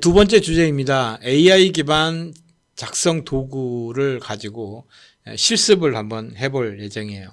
두 번째 주제입니다. AI 기반 작성 도구를 가지고 실습을 한번 해볼 예정이에요.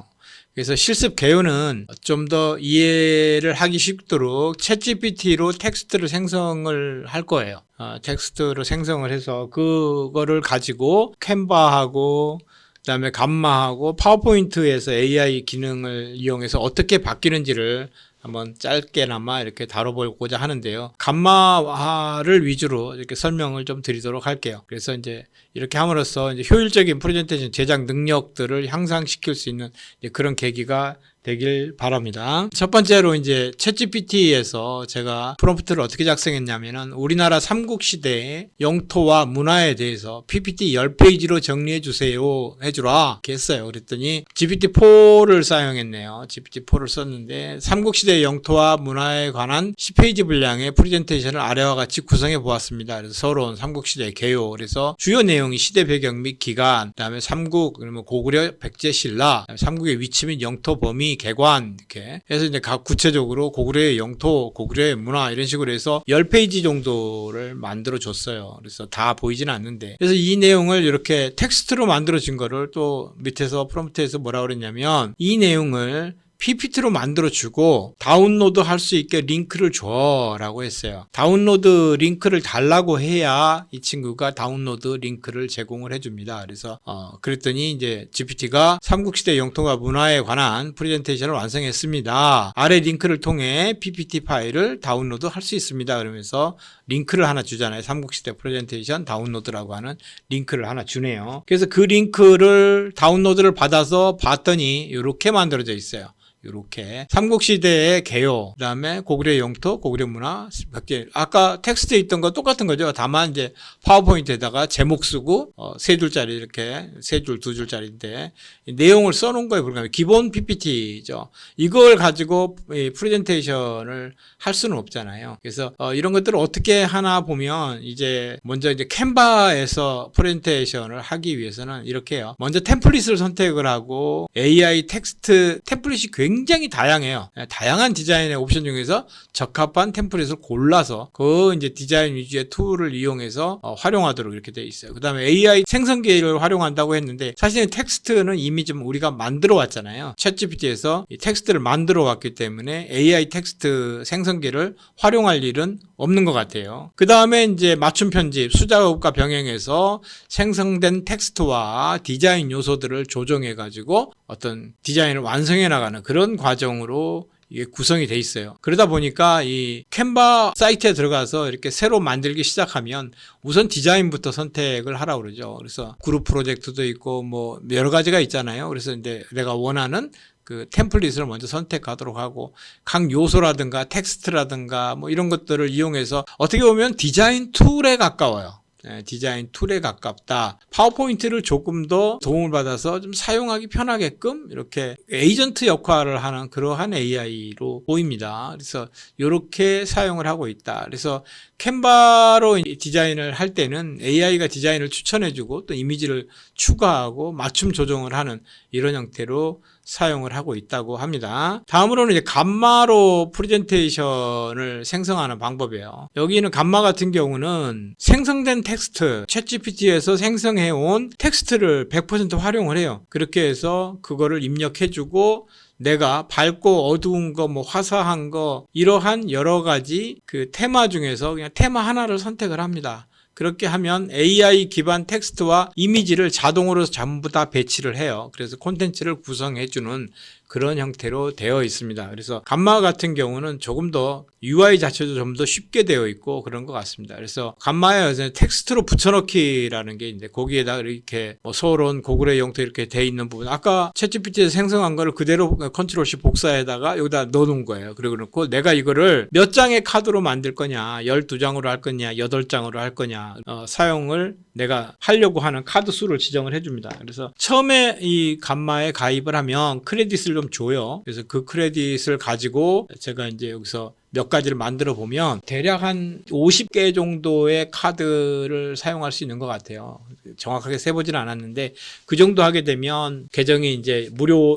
그래서 실습 개요는 좀 더 이해를 하기 쉽도록 챗GPT로 텍스트를 생성을 할 거예요. 텍스트로 생성을 해서 그거를 가지고 캔바하고 그다음에 감마하고 파워포인트에서 AI 기능을 이용해서 어떻게 바뀌는지를 한번 짧게나마 이렇게 다뤄보고자 하는데요. 감마화를 위주로 이렇게 설명을 좀 드리도록 할게요. 그래서 이제 이렇게 함으로써 이제 효율적인 프레젠테이션 제작 능력들을 향상시킬 수 있는 그런 계기가 되길 바랍니다. 첫 번째로 이제 챗GPT에서 제가 프롬프트를 어떻게 작성했냐면은 우리나라 삼국시대의 영토와 문화에 대해서 PPT 10페이지로 정리해 주세요 해주라 이렇게 했어요. 그랬더니 GPT-4를 사용했네요. GPT-4를 썼는데 삼국시대의 영토와 문화에 관한 10페이지 분량의 프레젠테이션을 아래와 같이 구성해 보았습니다. 그래서 서러운 삼국시대의 개요, 그래서 주요 내용이 시대 배경 및 기간, 그다음에 삼국, 그러면 고구려, 백제, 신라, 삼국의 위치 및 영토 범위, 개관 이렇게 해서 이제 각 구체적으로 고구려의 영토, 고구려의 문화 이런 식으로 해서 10페이지 정도를 만들어 줬어요. 그래서 다 보이지는 않는데, 그래서 이 내용을 이렇게 텍스트로 만들어진 거를 또 밑에서 프롬프트에서 뭐라 그랬냐면 이 내용을 PPT로 만들어주고 다운로드 할 수 있게 링크를 줘 라고 했어요. 다운로드 링크를 달라고 해야 이 친구가 다운로드 링크를 제공을 해줍니다. 그래서 그랬더니 이제 GPT가 삼국시대 영토와 문화에 관한 프레젠테이션을 완성했습니다. 아래 링크를 통해 PPT 파일을 다운로드 할 수 있습니다. 그러면서 링크를 하나 주잖아요. 삼국시대 프레젠테이션 다운로드라고 하는 링크를 하나 주네요. 그래서 그 링크를 다운로드를 받아서 봤더니 이렇게 만들어져 있어요. 이렇게 삼국시대의 개요, 그다음에 고구려 영토, 고구려 문화, 백제. 아까 텍스트에 있던 거 똑같은 거죠. 다만 이제 파워포인트에다가 제목 쓰고 세 줄짜리 이렇게 세 줄, 두 줄짜리인데 내용을 써놓은 거예요. 그러니까 기본 PPT죠. 이걸 가지고 프레젠테이션을 할 수는 없잖아요. 그래서 이런 것들을 어떻게 하나 보면 이제 먼저 이제 캔바에서 프레젠테이션을 하기 위해서는 이렇게 해요. 먼저 템플릿을 선택을 하고 AI 텍스트 템플릿이 굉장히 다양해요. 다양한 디자인의 옵션 중에서 적합한 템플릿을 골라서 그 이제 디자인 위주의 툴을 이용해서 활용하도록 이렇게 되어 있어요. 그 다음에 AI 생성기를 활용한다고 했는데 사실은 텍스트는 이미 좀 우리가 만들어 왔잖아요. 챗GPT에서 이 텍스트를 만들어 왔기 때문에 AI 텍스트 생성기를 활용할 일은 없는 것 같아요. 그 다음에 이제 맞춤 편집, 수작업과 병행해서 생성된 텍스트와 디자인 요소들을 조정해 가지고 어떤 디자인을 완성해 나가는 그런 과정으로 이게 구성이 돼 있어요. 그러다 보니까 이 캔바 사이트에 들어가서 이렇게 새로 만들기 시작하면 우선 디자인부터 선택을 하라고 그러죠. 그래서 그룹 프로젝트도 있고 뭐 여러 가지가 있잖아요. 그래서 이제 내가 원하는 그 템플릿을 먼저 선택하도록 하고 각 요소라든가 텍스트라든가 뭐 이런 것들을 이용해서 어떻게 보면 디자인 툴에 가까워요. 디자인 툴에 가깝다. 파워포인트를 조금 더 도움을 받아서 좀 사용하기 편하게끔 이렇게 에이전트 역할을 하는 그러한 AI로 보입니다. 그래서 이렇게 사용을 하고 있다. 그래서 캔바로 디자인을 할 때는 AI가 디자인을 추천해주고 또 이미지를 추가하고 맞춤 조정을 하는 이런 형태로 사용을 하고 있다고 합니다. 다음으로는 이제 감마로 프레젠테이션을 생성하는 방법이에요. 여기는 감마 같은 경우는 생성된 텍스트, 챗GPT에서 생성해온 텍스트를 100% 활용을 해요. 그렇게 해서 그거를 입력해주고 내가 밝고 어두운 거, 뭐 화사한 거, 이러한 여러 가지 그 테마 중에서 그냥 테마 하나를 선택을 합니다. 그렇게 하면 AI 기반 텍스트와 이미지를 자동으로 전부 다 배치를 해요. 그래서 콘텐츠를 구성해주는 그런 형태로 되어 있습니다. 그래서 감마 같은 경우는 조금 더 UI 자체도 좀 더 쉽게 되어 있고 그런 것 같습니다. 그래서 감마에 텍스트로 붙여넣기라는 게 이제 거기에다 이렇게 뭐 서론, 고구려 영토 이렇게 돼 있는 부분, 아까 챗GPT에서 생성한 거를 그대로 컨트롤 C 복사해다가 여기다 넣어놓은 거예요. 그리고 놓고 내가 이거를 몇 장의 카드로 만들 거냐, 12장으로 할 거냐, 8장으로 할 거냐, 사용을 내가 하려고 하는 카드 수를 지정을 해줍니다. 그래서 처음에 이 감마에 가입을 하면 크레딧을 좀 줘요. 그래서 그 크레딧을 가지고 제가 이제 여기서 몇 가지를 만들어 보면 대략 한 50개 정도의 카드를 사용할 수 있는 것 같아요. 정확하게 세보지는 않았는데 그 정도 하게 되면 계정이 이제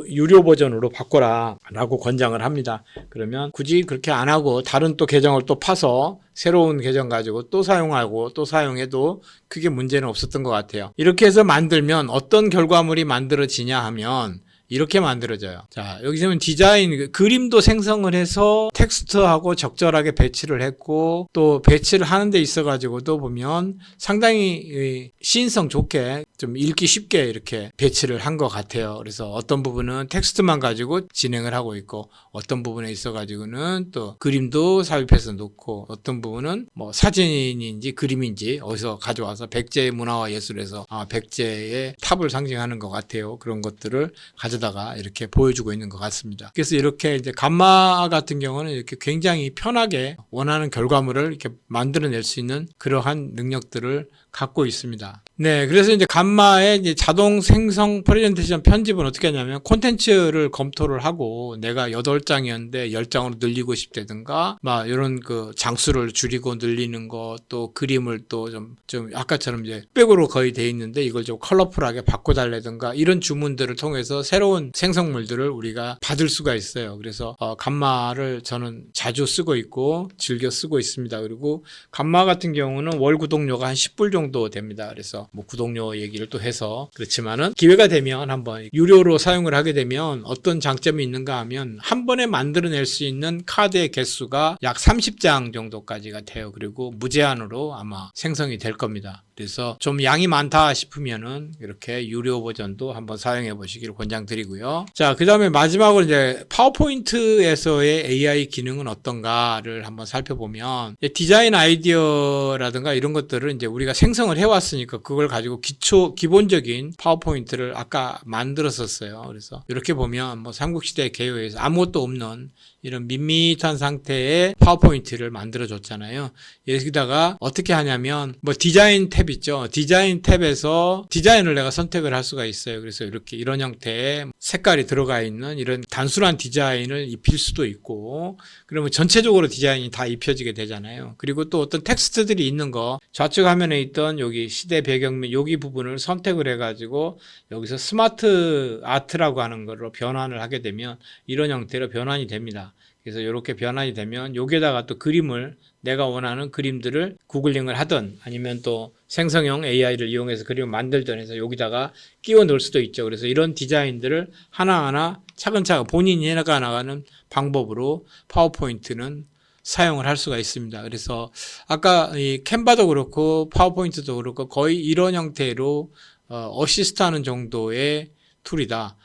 유료 버전으로 바꿔라라고 권장을 합니다. 그러면 굳이 그렇게 안 하고 다른 또 계정을 또 파서 새로운 계정 가지고 또 사용하고 또 사용해도 크게 문제는 없었던 것 같아요. 이렇게 해서 만들면 어떤 결과물이 만들어지냐 하면 이렇게 만들어져요. 자, 여기서는 디자인, 그림도 생성을 해서 텍스트하고 적절하게 배치를 했고, 또 배치를 하는 데 있어가지고도 보면 상당히 시인성 좋게 좀 읽기 쉽게 이렇게 배치를 한 것 같아요. 그래서 어떤 부분은 텍스트만 가지고 진행을 하고 있고, 어떤 부분에 있어가지고는 또 그림도 삽입해서 놓고, 어떤 부분은 뭐 사진인지 그림인지 어디서 가져와서 백제 문화와 예술에서 백제의 탑을 상징하는 것 같아요. 그런 것들을 가져다가 이렇게 보여주고 있는 것 같습니다. 그래서 이렇게 이제 감마 같은 경우는 이렇게 굉장히 편하게 원하는 결과물을 이렇게 만들어낼 수 있는 그러한 능력들을 갖고 있습니다. 네, 그래서 이제 감마의 이제 자동 생성 프레젠테이션 편집은 어떻게 하냐면 콘텐츠를 검토를 하고 내가 8장이었는데 10장으로 늘리고 싶다든가 막 이런 그 장수를 줄이고 늘리는 거, 또 그림을 또 좀 아까처럼 이제 백으로 거의 돼 있는데 이걸 좀 컬러풀하게 바꿔달라든가 이런 주문들을 통해서 새로운 생성물들을 우리가 받을 수가 있어요. 그래서 감마를 저는 자주 쓰고 있고 즐겨 쓰고 있습니다. 그리고 감마 같은 경우는 월 구독료가 한 10불 정도 됩니다. 그래서 뭐 구독료 얘기를 또 해서 그렇지만은 기회가 되면 한번 유료로 사용을 하게 되면 어떤 장점이 있는가 하면 한 번에 만들어낼 수 있는 카드의 개수가 약 30장 정도까지가 돼요. 그리고 무제한으로 아마 생성이 될 겁니다. 그래서 좀 양이 많다 싶으면은 이렇게 유료 버전도 한번 사용해 보시기를 권장드리고요. 자, 그 다음에 마지막으로 이제 파워포인트에서의 AI 기능은 어떤가를 한번 살펴보면 디자인 아이디어라든가 이런 것들을 이제 우리가 생성을 해왔으니까 그걸 가지고 기본적인 파워포인트를 아까 만들었었어요. 그래서 이렇게 보면 뭐 삼국시대 개요에서 아무것도 없는 이런 밋밋한 상태의 파워포인트를 만들어줬잖아요. 여기다가 어떻게 하냐면 뭐 디자인 탭 있죠. 디자인 탭에서 디자인을 내가 선택을 할 수가 있어요. 그래서 이렇게 이런 형태의 색깔이 들어가 있는 이런 단순한 디자인을 입힐 수도 있고, 그러면 전체적으로 디자인이 다 입혀지게 되잖아요. 그리고 또 어떤 텍스트들이 있는 거 좌측 화면에 있던 여기 시대 배경면 여기 부분을 선택을 해가지고 여기서 스마트 아트라고 하는 걸로 변환을 하게 되면 이런 형태로 변환이 됩니다. 그래서 이렇게 변환이 되면 여기에다가 또 그림을 내가 원하는 그림들을 구글링을 하든 아니면 또 생성형 AI를 이용해서 그림을 만들든 해서 여기다가 끼워 넣을 수도 있죠. 그래서 이런 디자인들을 하나하나 차근차근 본인이 해나가는 방법으로 파워포인트는 사용을 할 수가 있습니다. 그래서 아까 이 캔바도 그렇고 파워포인트도 그렇고 거의 이런 형태로 어시스트하는 정도의 툴이다.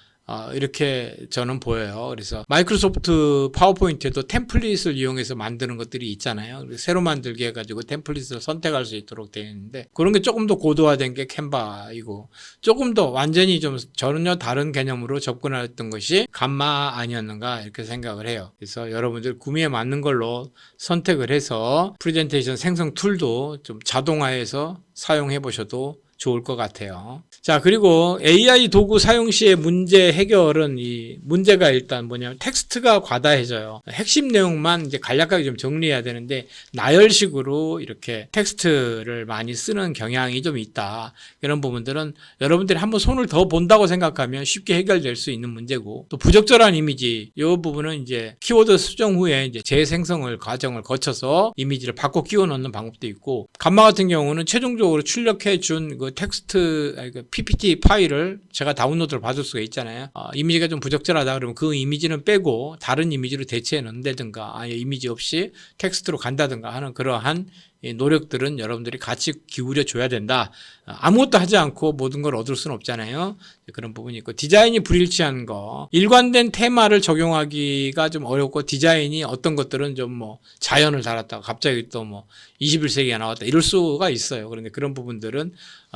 이렇게 저는 보여요. 그래서 마이크로소프트 파워포인트에도 템플릿을 이용해서 만드는 것들이 있잖아요. 새로 만들게 해가지고 템플릿을 선택할 수 있도록 되어 있는데 그런 게 조금 더 고도화된 게 캔바이고 조금 더 완전히 좀 전혀 다른 개념으로 접근했던 것이 감마 아니었는가 이렇게 생각을 해요. 그래서 여러분들 구매에 맞는 걸로 선택을 해서 프레젠테이션 생성 툴도 좀 자동화해서 사용해 보셔도 좋을 것 같아요. 자, 그리고 AI 도구 사용 시의 문제 해결은 이 문제가 일단 뭐냐면 텍스트가 과다해져요. 핵심 내용만 이제 간략하게 좀 정리해야 되는데 나열식으로 이렇게 텍스트를 많이 쓰는 경향이 좀 있다. 이런 부분들은 여러분들이 한번 손을 더 본다고 생각하면 쉽게 해결될 수 있는 문제고, 또 부적절한 이미지 이 부분은 이제 키워드 수정 후에 이제 재생성을 과정을 거쳐서 이미지를 바꿔 끼워 넣는 방법도 있고, 감마 같은 경우는 최종적으로 출력해 준 그 텍스트 PPT 파일을 제가 다운로드를 받을 수가 있잖아요. 이미지가 좀 부적절하다 그러면 그 이미지는 빼고 다른 이미지로 대체해 놓는다든가 아예 이미지 없이 텍스트로 간다든가 하는 그러한 노력들은 여러분들이 같이 기울여 줘야 된다. 아무것도 하지 않고 모든 걸 얻을 수는 없잖아요. 그런 부분이 있고, 디자인이 불일치한 거, 일관된 테마를 적용하기가 좀 어렵고, 디자인이 어떤 것들은 좀 뭐 자연을 달았다가 갑자기 또 뭐 21세기가 나왔다 이럴 수가 있어요. 그런데 그런 부분들은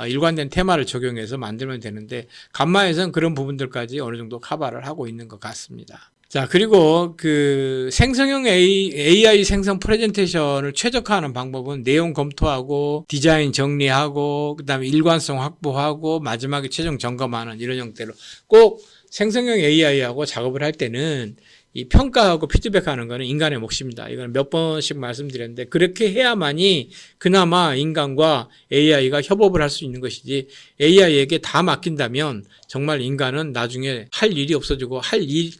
일관된 테마를 적용해서 만들면 되는데 감마에서는 그런 부분들까지 어느 정도 커버를 하고 있는 것 같습니다. 자, 그리고 그 생성형 AI 생성 프레젠테이션을 최적화하는 방법은 내용 검토하고 디자인 정리하고 그다음에 일관성 확보하고 마지막에 최종 점검하는 이런 형태로 꼭 생성형 AI하고 작업을 할 때는 이 평가하고 피드백하는 거는 인간의 몫입니다. 이건 몇 번씩 말씀드렸는데 그렇게 해야만이 그나마 인간과 AI가 협업을 할 수 있는 것이지 AI에게 다 맡긴다면 정말 인간은 나중에 할 일이 없어지고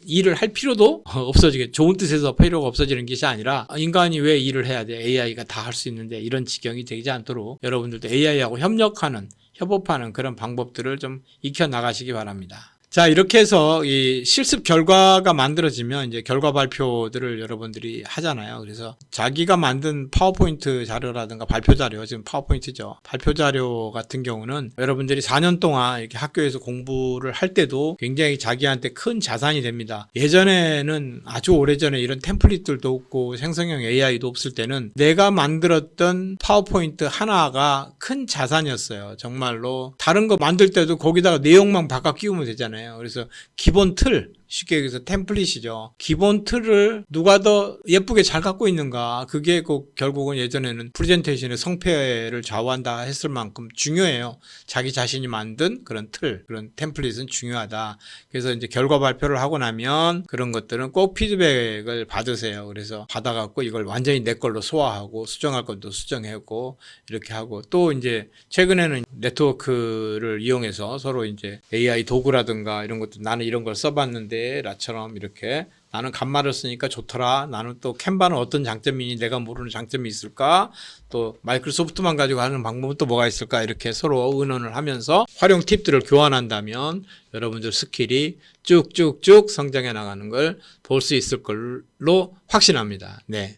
일을 할 필요도 없어지게 좋은 뜻에서 필요가 없어지는 것이 아니라 인간이 왜 일을 해야 돼? AI가 다 할 수 있는데 이런 지경이 되지 않도록 여러분들도 AI하고 협업하는 그런 방법들을 좀 익혀 나가시기 바랍니다. 자, 이렇게 해서 이 실습 결과가 만들어지면 이제 결과 발표들을 여러분들이 하잖아요. 그래서 자기가 만든 파워포인트 자료라든가 발표 자료, 지금 파워포인트죠. 발표 자료 같은 경우는 여러분들이 4년 동안 이렇게 학교에서 공부를 할 때도 굉장히 자기한테 큰 자산이 됩니다. 예전에는 아주 오래전에 이런 템플릿들도 없고 생성형 AI도 없을 때는 내가 만들었던 파워포인트 하나가 큰 자산이었어요. 정말로 다른 거 만들 때도 거기다가 내용만 바꿔 끼우면 되잖아요. 그래서 기본 틀, 쉽게 얘기해서 템플릿이죠. 기본 틀을 누가 더 예쁘게 잘 갖고 있는가, 그게 꼭 결국은 예전에는 프레젠테이션의 성패를 좌우한다 했을 만큼 중요해요. 자기 자신이 만든 그런 틀, 그런 템플릿은 중요하다. 그래서 이제 결과 발표를 하고 나면 그런 것들은 꼭 피드백을 받으세요. 그래서 받아갖고 이걸 완전히 내 걸로 소화하고 수정할 것도 수정하고 이렇게 하고, 또 이제 최근에는 네트워크를 이용해서 서로 이제 AI 도구라든가 이런 것도 나는 이런 걸 써봤는데 라처럼 이렇게 나는 간마를 쓰니까 좋더라. 나는 또 캔바는 어떤 장점이니 내가 모르는 장점이 있을까? 또 마이크로소프트만 가지고 하는 방법은 또 뭐가 있을까? 이렇게 서로 의논을 하면서 활용 팁들을 교환한다면 여러분들 스킬이 쭉쭉쭉 성장해 나가는 걸 볼 수 있을 걸로 확신합니다. 네.